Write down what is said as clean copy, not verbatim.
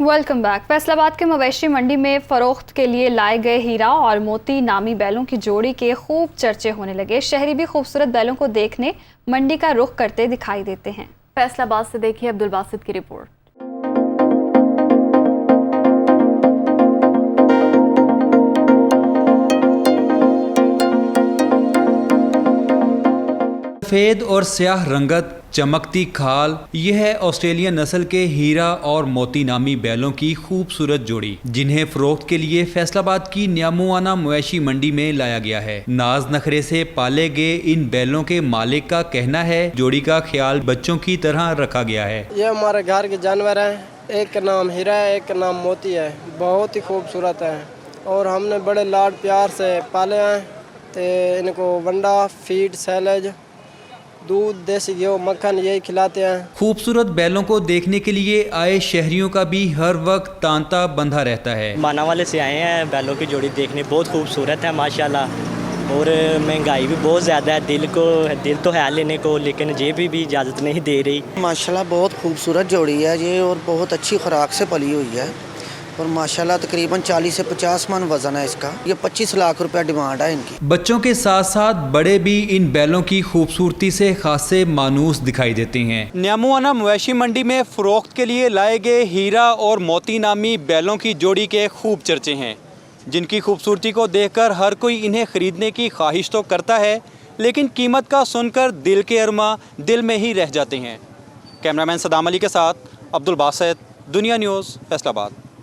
Welcome back. Faisalabad के मवेशी मंडी में फरोख्त के लिए लाए गए हीरा और मोती नामी बैलों की जोड़ी के खूब चर्चे होने लगे। शहरी भी खूबसूरत बैलों को देखने मंडी का रुख करते दिखाई देते हैं। फैसलाबाद से देखिए अब्दुल बासित की रिपोर्ट। सफ़ेद और स्याह रंगत, चमकती खाल, यह है ऑस्ट्रेलियन नस्ल के हीरा और मोती नामी बैलों की खूबसूरत जोड़ी, जिन्हें फरोख्त के लिए फैसलाबाद की न्यामुआना मवेशी मंडी में लाया गया है। नाज नखरे से पाले गए इन बैलों के मालिक का कहना है जोड़ी का ख्याल बच्चों की तरह रखा गया है। ये हमारे घर के जानवर हैं, एक का नाम हीरा है, एक का नाम मोती है। बहुत ही खूबसूरत है और हमने बड़े लाड प्यार से पाले हैं। तो इनको वंडा, फीड, सैलेज, दूध, देसी घी, मक्खन यही खिलाते हैं। खूबसूरत बैलों को देखने के लिए आए शहरियों का भी हर वक्त तांता बंधा रहता है। मानावाले से आए हैं, बैलों की जोड़ी देखने बहुत खूबसूरत है माशाल्लाह। और महंगाई भी बहुत ज़्यादा है, दिल तो है लेने को, लेकिन जेब भी इजाज़त नहीं दे रही। माशाल्लाह बहुत खूबसूरत जोड़ी है ये और बहुत अच्छी खुराक से पली हुई है और माशाल्लाह तकरीबन 40 से 50 मन वजन है इसका। ये 25 लाख रुपया डिमांड है इनकी। बच्चों के साथ साथ बड़े भी इन बैलों की खूबसूरती से खासे मानूस दिखाई देते हैं। न्यामुआना मवेशी मंडी में फरोख्त के लिए लाए गए हीरा और मोती नामी बैलों की जोड़ी के खूब चर्चे हैं, जिनकी खूबसूरती को देखकर हर कोई इन्हें खरीदने की ख्वाहिश तो करता है, लेकिन कीमत का सुनकर दिल के अरमा दिल में ही रह जाते हैं। कैमरामैन सदाम अली के साथ अब्दुल बासित, दुनिया न्यूज़, फैसलाबाद।